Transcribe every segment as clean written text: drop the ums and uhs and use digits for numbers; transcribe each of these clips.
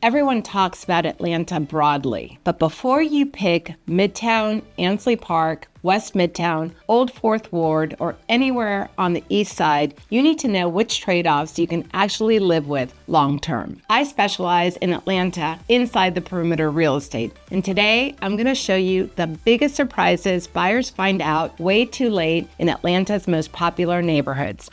Everyone talks about Atlanta broadly, but before you pick Midtown, Ansley Park, West Midtown, Old Fourth Ward, or anywhere on the east side, you need to know which trade-offs you can actually live with long-term. I specialize in Atlanta inside the perimeter real estate, and today I'm going to show you the biggest surprises buyers find out way too late in Atlanta's most popular neighborhoods.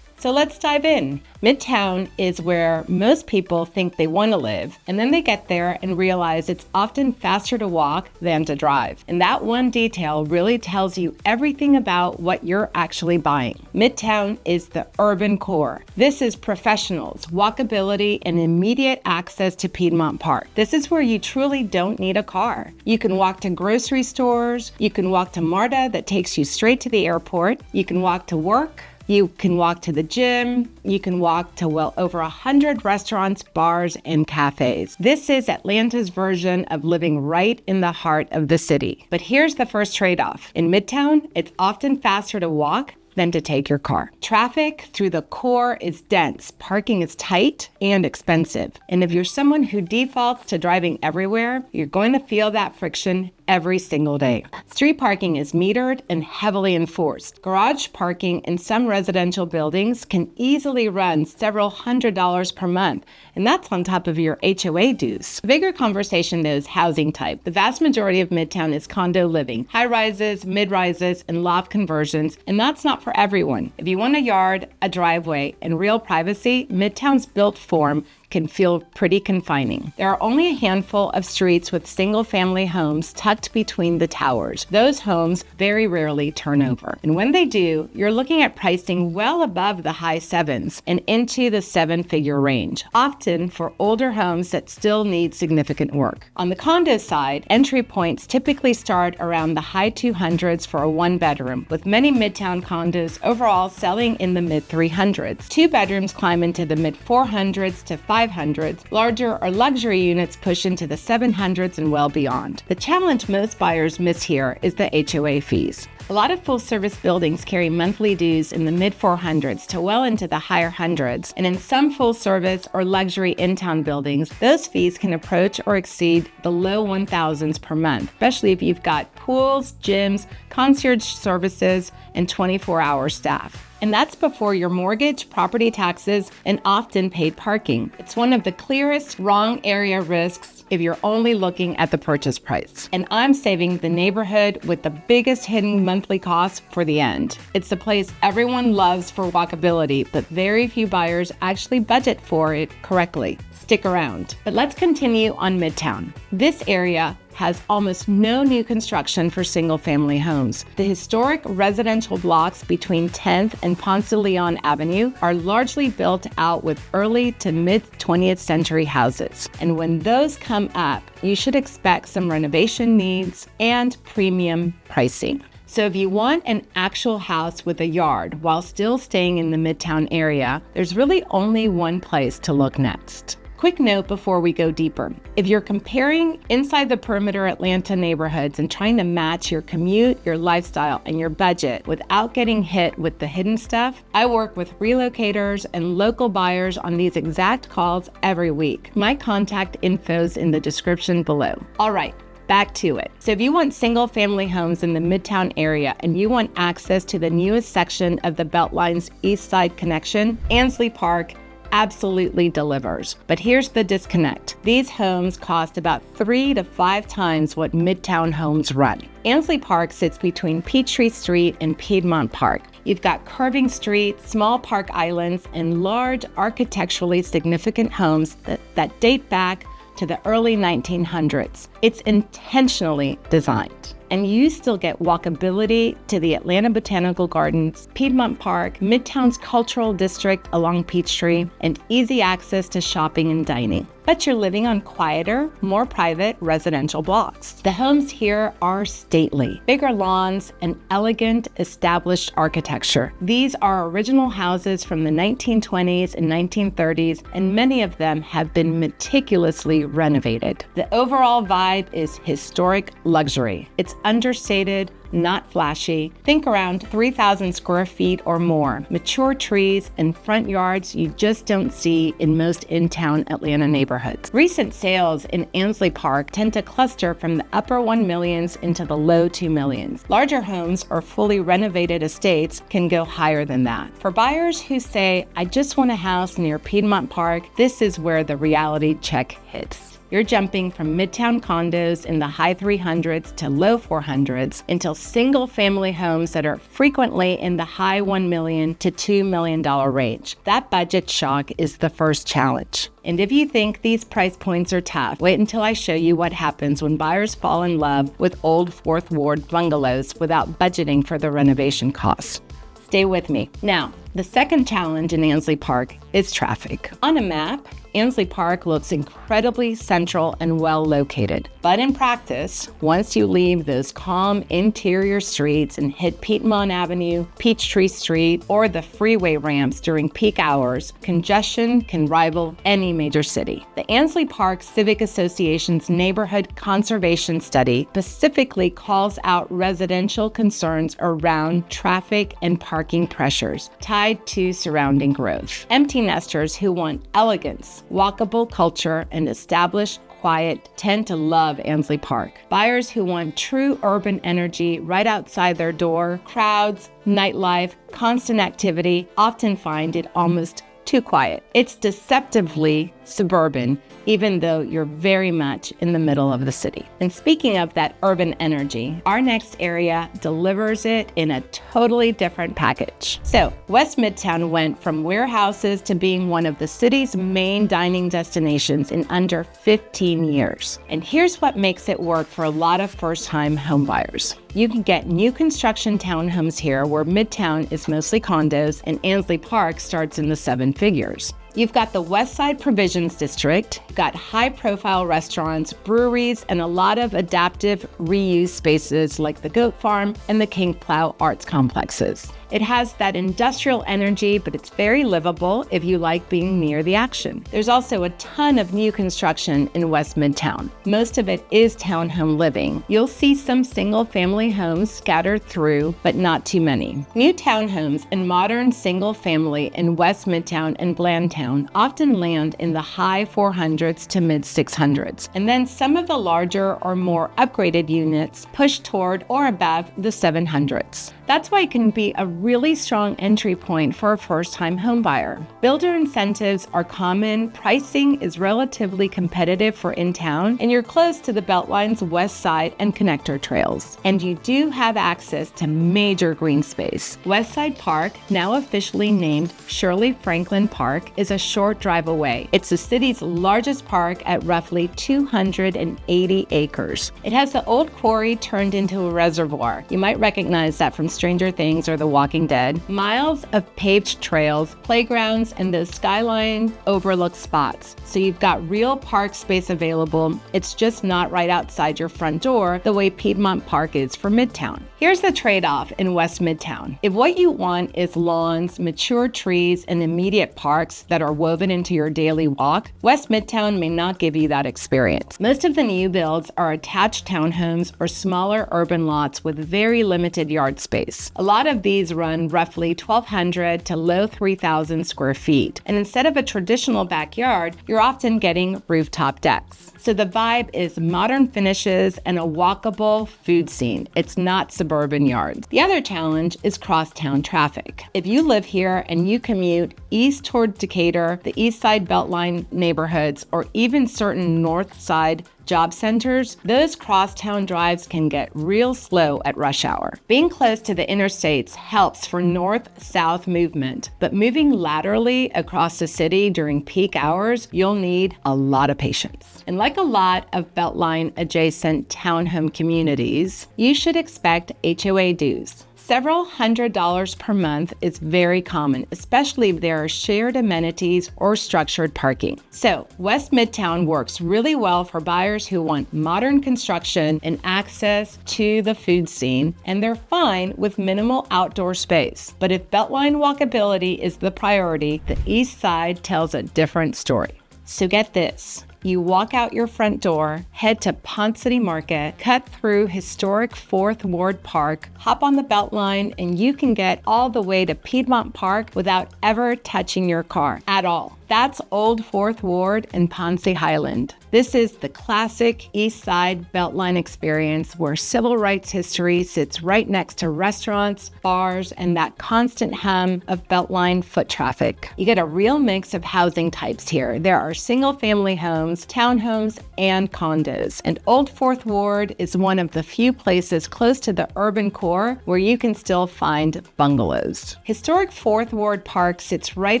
So let's dive in. Midtown is where most people think they want to live, and then they get there and realize it's often faster to walk than to drive. And that one detail really tells you everything about what you're actually buying. Midtown is the urban core. This is professionals, walkability, and immediate access to Piedmont Park. This is where you truly don't need a car. You can walk to grocery stores, you can walk to MARTA that takes you straight to the airport, you can walk to work, you can walk to the gym, you can walk to well over 100 restaurants, bars, and cafes. This is Atlanta's version of living right in the heart of the city. But here's the first trade-off. In Midtown, it's often faster to walk than to take your car. Traffic through the core is dense, parking is tight and expensive. And if you're someone who defaults to driving everywhere, you're going to feel that friction every single day. Street parking is metered and heavily enforced. Garage parking in some residential buildings can easily run several $100s per month, and that's on top of your HOA dues. The bigger conversation though is housing type. The vast majority of Midtown is condo living, high rises, mid rises, and loft conversions, and that's not for everyone. If you want a yard, a driveway, and real privacy, Midtown's built form can feel pretty confining. There are only a handful of streets with single-family homes tucked between the towers. Those homes very rarely turn over. And when they do, you're looking at pricing well above the high sevens and into the seven-figure range, often for older homes that still need significant work. On the condo side, entry points typically start around the high 200s for a one-bedroom, with many Midtown condos overall selling in the mid-300s. Two bedrooms climb into the mid-400s to 500s. Larger or luxury units push into the 700s and well beyond. The challenge most buyers miss here is the HOA fees. A lot of full-service buildings carry monthly dues in the mid-400s to well into the higher hundreds, and in some full-service or luxury in-town buildings, those fees can approach or exceed the low 1,000s per month, especially if you've got pools, gyms, concierge services, and 24-hour staff. And that's before your mortgage, property taxes, and often paid parking. It's one of the clearest wrong area risks if you're only looking at the purchase price. And I'm saving the neighborhood with the biggest hidden monthly costs for the end. It's the place everyone loves for walkability, but very few buyers actually budget for it correctly. Stick around. But let's continue on Midtown. This area has almost no new construction for single-family homes. The historic residential blocks between 10th and Ponce de Leon Avenue are largely built out with early to mid-20th century houses. And when those come up, you should expect some renovation needs and premium pricing. So if you want an actual house with a yard while still staying in the Midtown area, there's really only one place to look next. Quick note before we go deeper. If you're comparing inside the perimeter Atlanta neighborhoods and trying to match your commute, your lifestyle, and your budget without getting hit with the hidden stuff, I work with relocators and local buyers on these exact calls every week. My contact info's in the description below. All right. Back to it. So if you want single-family homes in the Midtown area and you want access to the newest section of the Beltline's East Side connection, Ansley Park absolutely delivers. But here's the disconnect. These homes cost about 3 to 5 times what Midtown homes run. Ansley Park sits between Peachtree Street and Piedmont Park. You've got curving streets, small park islands, and large architecturally significant homes that date back to the early 1900s. It's intentionally designed. And you still get walkability to the Atlanta Botanical Gardens, Piedmont Park, Midtown's cultural district along Peachtree, and easy access to shopping and dining. But you're living on quieter, more private residential blocks. The homes here are stately, bigger lawns, and elegant, established architecture. These are original houses from the 1920s and 1930s, and many of them have been meticulously renovated. The overall vibe is historic luxury. It's understated, not flashy. Think around 3,000 square feet or more, mature trees, and front yards you just don't see in most in-town Atlanta neighborhoods. Recent sales in Ansley Park tend to cluster from the upper 1 millions into the low 2 millions. Larger homes or fully renovated estates can go higher than that. For buyers who say, I just want a house near Piedmont Park, this is where the reality check hits. You're jumping from Midtown condos in the high 300s to low 400s into single-family homes that are frequently in the high $1 million to $2 million range. That budget shock is the first challenge. And if you think these price points are tough, wait until I show you what happens when buyers fall in love with old Fourth Ward bungalows without budgeting for the renovation costs. Stay with me. Now, the second challenge in Ansley Park is traffic. On a map, Ansley Park looks incredibly central and well located. But in practice, once you leave those calm interior streets and hit Piedmont Avenue, Peachtree Street, or the freeway ramps during peak hours, congestion can rival any major city. The Ansley Park Civic Association's Neighborhood Conservation Study specifically calls out residential concerns around traffic and parking pressures tied to surrounding growth. Empty nesters who want elegance, walkable culture, and established quiet tend to love Ansley Park. Buyers who want true urban energy right outside their door, crowds, nightlife, constant activity, often find it almost too quiet. It's deceptively suburban, even though you're very much in the middle of the city. And speaking of that urban energy, our next area delivers it in a totally different package. So, West Midtown went from warehouses to being one of the city's main dining destinations in under 15 years. And here's what makes it work for a lot of first-time homebuyers. You can get new construction townhomes here where Midtown is mostly condos and Ansley Park starts in the 7 figures. You've got the West Side Provisions District, you've got high-profile restaurants, breweries, and a lot of adaptive reuse spaces like the Goat Farm and the King Plow Arts Complexes. It has that industrial energy, but it's very livable if you like being near the action. There's also a ton of new construction in West Midtown. Most of it is townhome living. You'll see some single-family homes scattered through, but not too many. New townhomes and modern single-family in West Midtown and Blandtown often land in the high 400s to mid 600s. And then some of the larger or more upgraded units push toward or above the 700s. That's why it can be a really strong entry point for a first-time homebuyer. Builder incentives are common, pricing is relatively competitive for in-town, and you're close to the Beltline's west side and connector trails. And you do have access to major green space. Westside Park, now officially named Shirley Franklin Park, is a short drive away. It's the city's largest park at roughly 280 acres. It has the old quarry turned into a reservoir. You might recognize that from Stranger Things or The Walking Dead. Miles of paved trails, playgrounds, and those skyline overlook spots. So you've got real park space available. It's just not right outside your front door the way Piedmont Park is for Midtown. Here's the trade-off in West Midtown. If what you want is lawns, mature trees, and immediate parks that are woven into your daily walk, West Midtown may not give you that experience. Most of the new builds are attached townhomes or smaller urban lots with very limited yard space. A lot of these run roughly 1,200 to low 3,000 square feet. And instead of a traditional backyard, you're often getting rooftop decks. So the vibe is modern finishes and a walkable food scene. It's not suburban yards. The other challenge is crosstown traffic. If you live here and you commute east toward Decatur, the East Side Beltline neighborhoods, or even certain North Side job centers, those crosstown drives can get real slow at rush hour. Being close to the interstates helps for north-south movement, but moving laterally across the city during peak hours, you'll need a lot of patience. And like a lot of Beltline adjacent townhome communities, you should expect HOA dues. Several $100s per month is very common, especially if there are shared amenities or structured parking. So, West Midtown works really well for buyers who want modern construction and access to the food scene, and they're fine with minimal outdoor space. But if Beltline walkability is the priority, the East Side tells a different story. So get this. You walk out your front door, head to Ponce City Market, cut through historic 4th Ward Park, hop on the Beltline, and you can get all the way to Piedmont Park without ever touching your car at all. That's Old 4th Ward in Ponce Highland. This is the classic East Side Beltline experience where civil rights history sits right next to restaurants, bars, and that constant hum of Beltline foot traffic. You get a real mix of housing types here. There are single-family homes, townhomes, and condos. And Old 4th Ward is one of the few places close to the urban core where you can still find bungalows. Historic 4th Ward Park sits right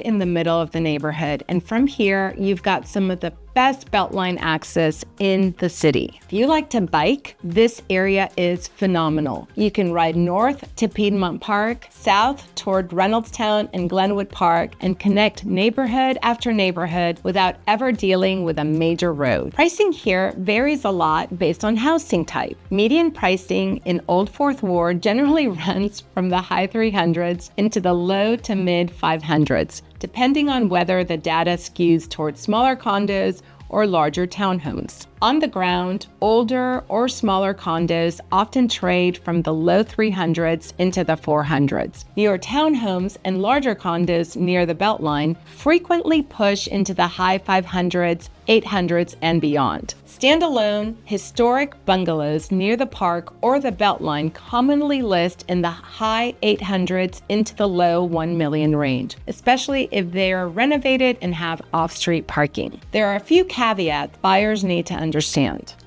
in the middle of the neighborhood. And from here, you've got some of the best Beltline access in the city. If you like to bike, this area is phenomenal. You can ride north to Piedmont Park, south toward Reynoldstown and Glenwood Park, and connect neighborhood after neighborhood without ever dealing with a major road. Pricing here varies a lot based on housing type. Median pricing in Old 4th Ward generally runs from the high 300s into the low to mid 500s, depending on whether the data skews towards smaller condos or larger townhomes. On the ground, older or smaller condos often trade from the low 300s into the 400s. Newer townhomes and larger condos near the Beltline frequently push into the high 500s, 800s, and beyond. Standalone, historic bungalows near the park or the Beltline commonly list in the high 800s into the low 1 million range, especially if they are renovated and have off-street parking. There are a few caveats buyers need to understand.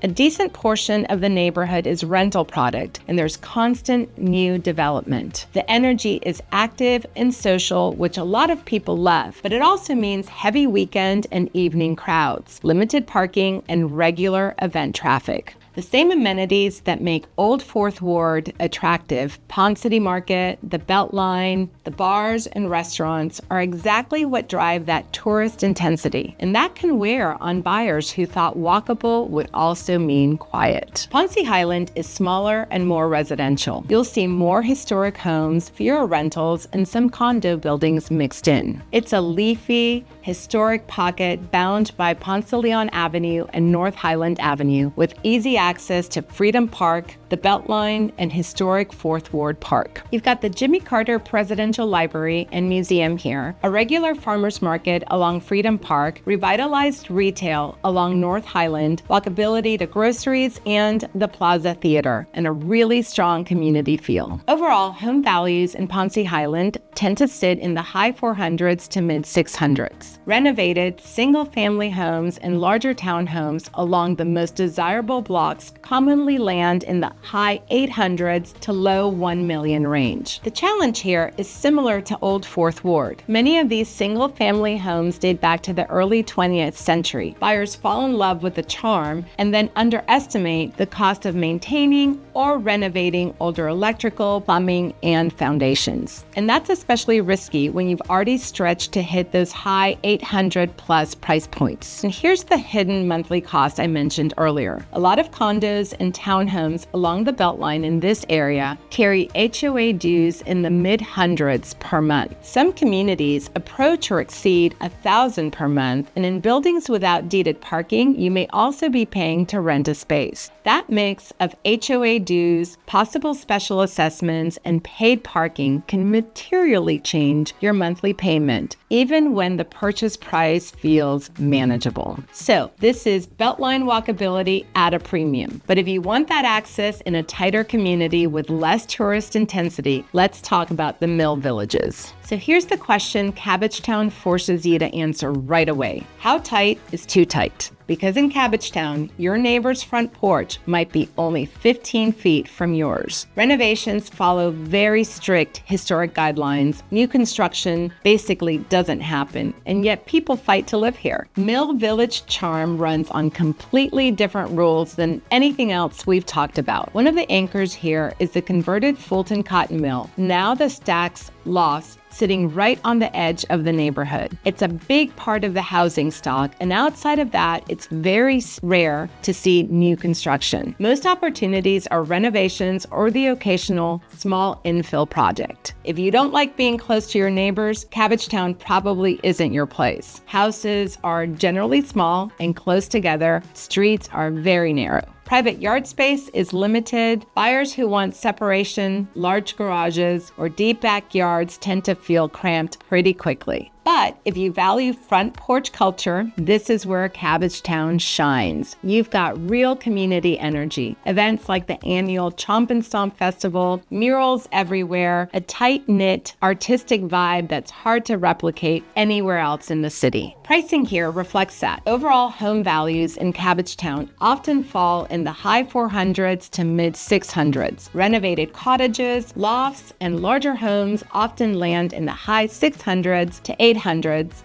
A decent portion of the neighborhood is rental product, and there's constant new development. The energy is active and social, which a lot of people love, but it also means heavy weekend and evening crowds, limited parking, and regular event traffic. The same amenities that make Old 4th Ward attractive, Ponce City Market, the Beltline, the bars and restaurants, are exactly what drive that tourist intensity. And that can wear on buyers who thought walkable would also mean quiet. Ponce Highland is smaller and more residential. You'll see more historic homes, fewer rentals, and some condo buildings mixed in. It's a leafy, historic pocket bound by Ponce de Leon Avenue and North Highland Avenue with easy access to Freedom Park, the Beltline, and historic 4th Ward Park. You've got the Jimmy Carter Presidential Library and Museum here, a regular farmers market along Freedom Park, revitalized retail along North Highland, walkability to groceries, and the Plaza Theater, and a really strong community feel. Overall, home values in Ponce Highland tend to sit in the high 400s to mid 600s. Renovated single-family homes and larger townhomes along the most desirable blocks commonly land in the high 800s to low 1 million range. The challenge here is similar to Old 4th Ward. Many of these single-family homes date back to the early 20th century. Buyers fall in love with the charm and then underestimate the cost of maintaining or renovating older electrical, plumbing, and foundations. And that's especially risky when you've already stretched to hit those high 800 plus price points. And here's the hidden monthly cost I mentioned earlier. A lot of condos and townhomes along the Beltline in this area carry HOA dues in the mid-hundreds per month. Some communities approach or exceed $1,000 per month, and in buildings without deeded parking, you may also be paying to rent a space. That mix of HOA dues, possible special assessments, and paid parking can materially change your monthly payment, even when the purchase price feels manageable. So this is Beltline walkability at a premium. But if you want that access in a tighter community with less tourist intensity, let's talk about the mill villages. So here's the question Cabbagetown forces you to answer right away. How tight is too tight? Because in Cabbagetown, your neighbor's front porch might be only 15 feet from yours. Renovations follow very strict historic guidelines. New construction basically doesn't happen, and yet people fight to live here. Mill Village charm runs on completely different rules than anything else we've talked about. One of the anchors here is the converted Fulton Cotton Mill. Now the stacks, lofts, sitting right on the edge of the neighborhood. It's a big part of the housing stock, and outside of that, it's very rare to see new construction. Most opportunities are renovations or the occasional small infill project. If you don't like being close to your neighbors, Cabbagetown probably isn't your place. Houses are generally small and close together. Streets are very narrow. Private yard space is limited. Buyers who want separation, large garages, or deep backyards tend to feel cramped pretty quickly. But if you value front porch culture, this is where Cabbagetown shines. You've got real community energy. Events like the annual Chomp and Stomp Festival, murals everywhere, a tight-knit, artistic vibe that's hard to replicate anywhere else in the city. Pricing here reflects that. Overall home values in Cabbagetown often fall in the high 400s to mid 600s. Renovated cottages, lofts, and larger homes often land in the high 600s to 800s,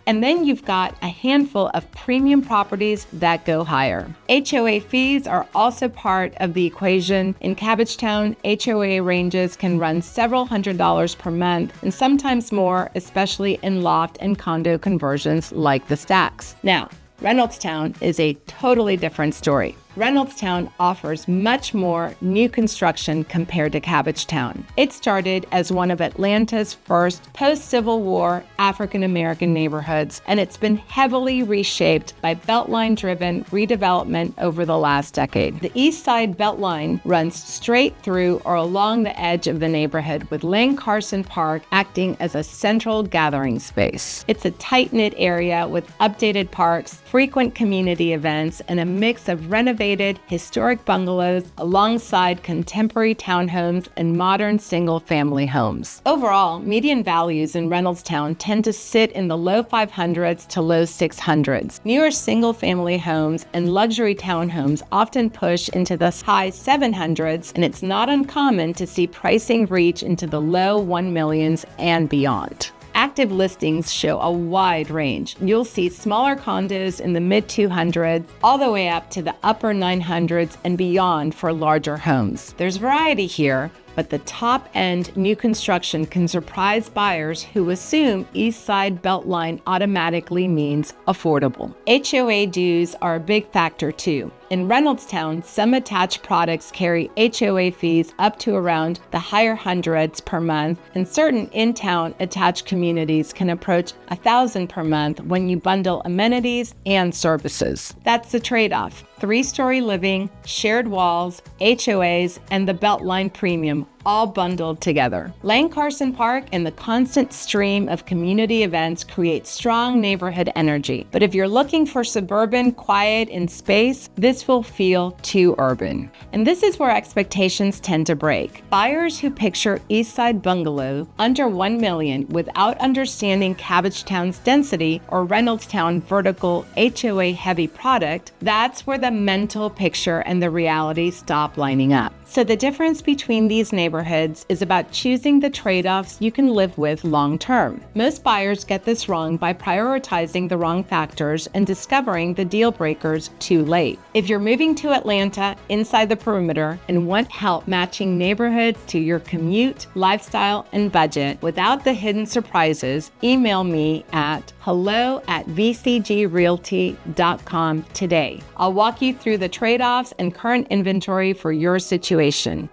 and then you've got a handful of premium properties that go higher. HOA fees are also part of the equation. In Cabbagetown, HOA ranges can run several $100s per month, and sometimes more, especially in loft and condo conversions like the Stacks. Now, Reynoldstown is a totally different story. Reynoldstown offers much more new construction compared to Cabbagetown. It started as one of Atlanta's first post-Civil War African-American neighborhoods, and it's been heavily reshaped by Beltline-driven redevelopment over the last decade. The East Side Beltline runs straight through or along the edge of the neighborhood, with Lane Carson Park acting as a central gathering space. It's a tight-knit area with updated parks, frequent community events, and a mix of renovated historic bungalows alongside contemporary townhomes and modern single-family homes. Overall, median values in Reynoldstown tend to sit in the low 500s to low 600s. Newer single-family homes and luxury townhomes often push into the high 700s, and it's not uncommon to see pricing reach into the low 1 millions and beyond. Active listings show a wide range. You'll see smaller condos in the mid 200s all the way up to the upper 900s and beyond for larger homes. There's variety here, but the top-end new construction can surprise buyers who assume East Side Beltline automatically means affordable. HOA dues are a big factor too. In Reynoldstown, some attached products carry HOA fees up to around the higher hundreds per month, and certain in-town attached communities can approach $1,000 per month when you bundle amenities and services. That's the trade-off. 3-story living, shared walls, HOAs, and the Beltline Premium all bundled together. Lane Carson Park and the constant stream of community events create strong neighborhood energy. But if you're looking for suburban, quiet, and space, this will feel too urban. And this is where expectations tend to break. Buyers who picture East Side bungalow under $1 million without understanding Cabbagetown's density or Reynoldstown vertical HOA-heavy product, that's where the mental picture and the reality stop lining up. So the difference between these neighborhoods is about choosing the trade-offs you can live with long-term. Most buyers get this wrong by prioritizing the wrong factors and discovering the deal breakers too late. If you're moving to Atlanta inside the perimeter and want help matching neighborhoods to your commute, lifestyle, and budget without the hidden surprises, email me at hello@vcgrealty.com today. I'll walk you through the trade-offs and current inventory for your situation.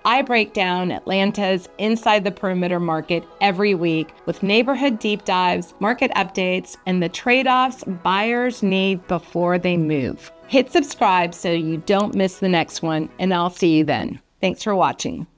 I break down Atlanta's inside the perimeter market every week with neighborhood deep dives, market updates, and the trade-offs buyers need before they move. Hit subscribe so you don't miss the next one, and I'll see you then. Thanks for watching.